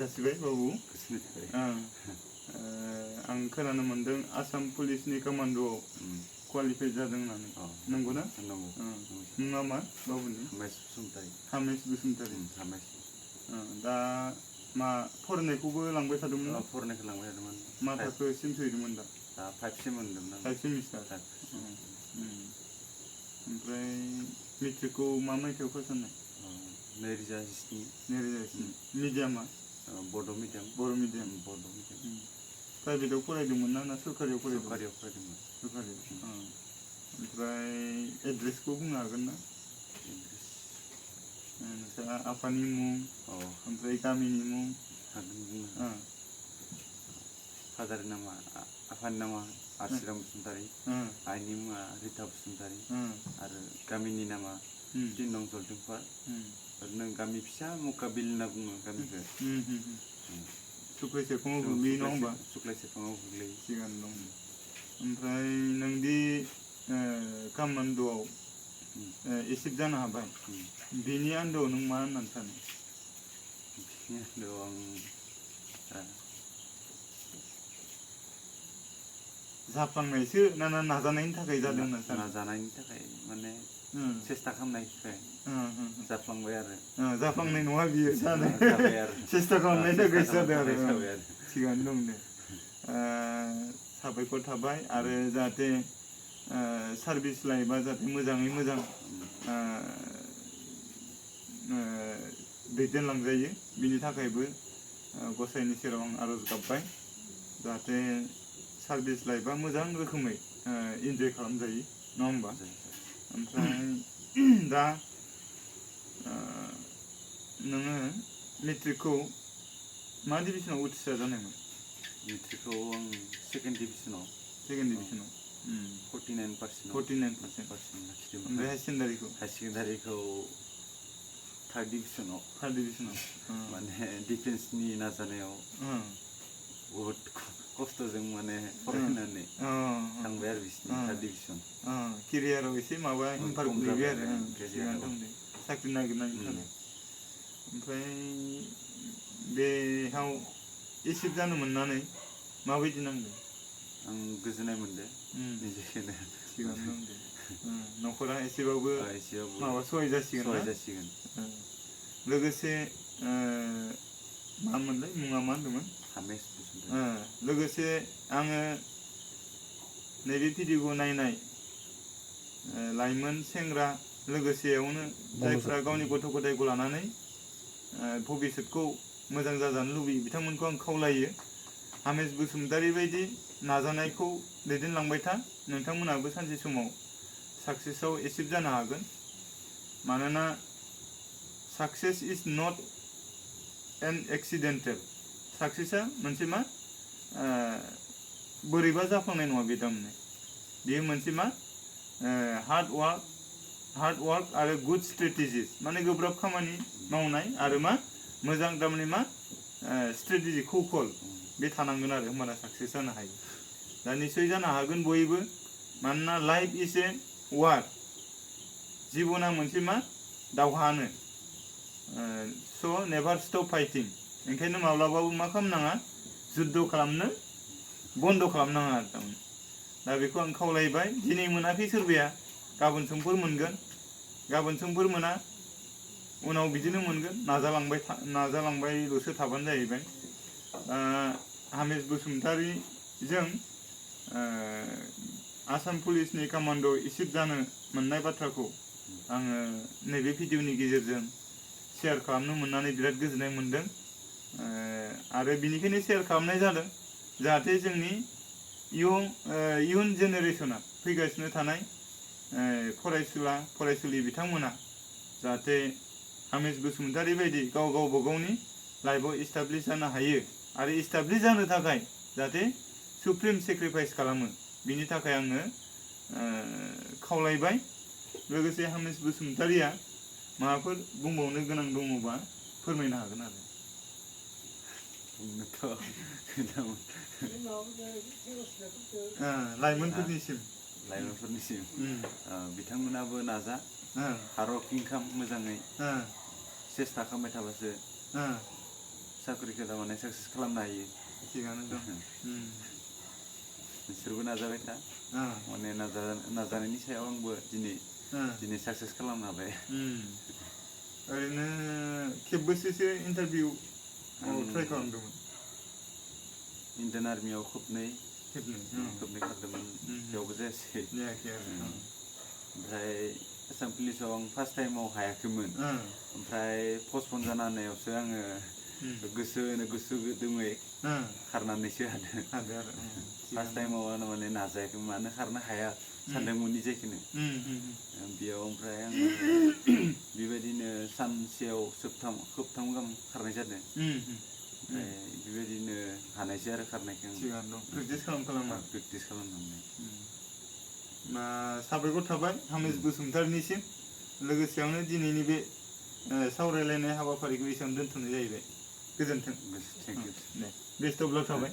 जासिबाय बाबु आं खोनानो मोनदों आसाम पुलिसनि कमान्ड'आव क्वालिफाइ जादों होननानै नंगौना मुङा मा बाबुनि हामेश बसुमतारी दा मा फरायनायखौबो लांबाय थादोंमोन फरायनायखौ लांबाय थादोंमोन मा थाखोसिम सहैदोंमोन दा 5 सिम मोनदोंमोन 5 सेमिस्टार ओमफ्राय मेट्रिकखौ मा मायथाइयाव पास जानाय 2017 मिडियामा बड' मिडियाम प्राइभेटआव फरायदोंमोन ना सरकारियाव फरायदोंमोन सरकारियाव ओमफ्राय एड्रेसखौ बुंनो हागोन ना नोंस्रा आफानि मुं ओमफ्राय गामिनि मुं फादारनि नामा आफानि नामा आरसिराम बसुमतारी आइनि मुङा रिता बसुमतारी आरो गामिनि नामा 3 नं जलदुंफार ओरैनो गामि फिसा मुकाबिल होनना बुङो गामिखौ सुक्लाय सेरफाङाव गोग्लैयो नङा होमबा सुक्लाय सेरफाङाव गोग्लैयो सिगां दं ओमफ्राय नोंदि कमान्ड'आव एसिभ जानो हाबाय बेनि आन्दोआव नों मा होननानै सानो बेनि आन्दोआव आं जाफ्लांनायसो ना नाजानायनि थाखाय जादों होनना सानो नाजानायनि थाखाय माने सेस्था खालामनायनिफ्राय जाफ्लांबाय आरो जाफ्लांनाय नङा बियो जानो सेस्था खालामनायनि थाखाय जादों आरो थिगानो दं दे साबायखर थाबाय आरो जाहाथे सार्भिस लाइफआ जाहाथे मोजाङै मोजां दैदेनलांजायो बिनि थाखायबो गसाइनि सेराव आं आरज गाबबाय जाहाथे सार्भिस लाइफआ मोजां रोखोमै इन्जय खालामजायो नङा होमबा ओमफ्राय दा नोङो मेट्रिकखौ मा डिभिजनाव उथ्रिसार जानायमोन मेट्रिकखौ आं सेकेन्ड डिभिजनाव 49% ओमफ्राय हायार सेकेन्डारिखौ थार्ड डिभिजनाव माने डिफेन्सनि नाजानायाव बहुत खस्थ'जों माने फरायनानै थांबाय आरो बिसिनि थार्ड डिभिजन केरियाराव एसे माबा इम्पाक्ट गोलैबाय आरो साख्रि नागिरनायनि थाखाय ओमफ्राय बेयाव एसिभ जानो मोननानै माबायदि नांदों आं गोजोननाय मोनदों निजेखौनो थिगानो दं दे न'खरा एसेबाबो माबा सहाय जासिगोन लोगोसे मामोनलाय मुङा मा होनदोंमोन हामेश बसुमतारी लोगोसे आङो नैबे भिडिअखौ नायनाय लाइमोन सेंग्रा लोगोसेयावनो जायफ्रा गावनि गथ' गथायखौ लानानै भबिष्यतखौ मोजां जाजानो लुबैयो बिथांमोनखौ आं खावलायो हामेश बसुमतारी बायदि नाजानायखौ दैदेनलांबाय था नोंथांमोनाबो सानसे समाव साक्सेसआव एचिभ जानो हागोन मानोना साक्सेस इज नट एन एक्सिडेन्टेल साक्सेसआ मोनसे मा बोरैबा जाफ्लांनाय नङा बे थारमाने बेयो मोनसे मा हार्ड वार्क आरो गुड स्ट्रेटेजिस माने गोब्राब खामानि मावनाय आरो मा मोजां थारमाने मा स्ट्रेटेजि कौशल बे थानांगोन आरो होमबाना साक्सेस जानो हायो दा निश्चय जानो हागोन बयबो मानोना लाइफ इज ए वार जिबना मोनसे मा दावहानो स' नेभार स्टप फाइटिं ओंखायनो माब्लाबाबो मा खालामनाङा जुद्ध खालामनो बन्द' खालामनाङा आरो थारमाने दा बेखौ आं खावलायबाय दिनै मोनाखै सोरबाया गाबोन समफोर मोनगोन गाबोन समफोर मोना उनाव बिदिनो मोनगोन नाजालांबायल'सो थाबानो जाहैबाय हामेश बसुमतारीजों आसाम पुलिसनि कमान्ड' एचिभ जानो मोननाय बाथ्राखौ आङो नैबे भिडिअनि गेजेरजों शेयार खालामनो मोननानै बिराद गोजोननाय मोनदों आरो बिनिखायनो शेयार खालामनाय जादों जाहाथे जोंनि इयुन जेनेरेसना फैगासिनो थानाय फरायसुलि बिथांमोना जाहाथे हामेश बसुमतारी बायदि गावबा गावनि लाइफआव इस्टाब्लिश जानो हायो आरो इस्टाब्लिश जानो थाखाय जाहाथे सुप्रिम सेक्रिफाइस खालामो बिनि थाखाय आङो खावलायबाय लोगोसे हामेश बसुमतारीया माबाफोर बुंबावनो गोनां दङबा फोरमायनो हागोन आरो लाइमोनफोरनिसिम बिथांमोनाबो नाजा हार्ड वर्किं खालाम मोजाङै सेस्था खालामबाय थाबासो साख्रिखौ थारमाने साक्सेस खालामनो हायो थिगानो दं नोंसोरबो नाजाबाय था माने नाजानायनि सायाव आंबो दिनै साक्सेस खालामनो हाबाय ओरैनो खेबबेसेसो इन्टारभिउ ट्राइ खालामदोंमोन इन्डियान आर्मियाव खेबनै खेबनै खारदोंमोन बेयावबो जायासै जायाखै आरो ओमफ्राय आसाम पुलिसाव आं फार्स्ट टाइमाव हायाखैमोन ओमफ्राय पस्टपन जाना होनायावसो आङो गोसो गुदुङै खारनानैसो हादों फार्स्ट टाइमाव आं माने नाजायाखैमोन मानो खारनो हाया सानदोंमोन निजेखौनो बेयाव ओमफ्राय आङो बेबायदिनो सानसेयाव खेबथाम गाहाम खारनाय जादों ओमफ्राय बेबायदिनो हानायसै आरो खारनायखौ थिगानो दं प्रेक्टिस खालामनानै साबायखर थाबाय हामेस बसुमतारीनिसिम लोगोसेयावनो दिनैनि बे सावरायलायनाय हाबाफारिखौ एसेयावनो दोनथ'नाय जाहैबाय गोजोन्थों thank you the best of luck थाबाय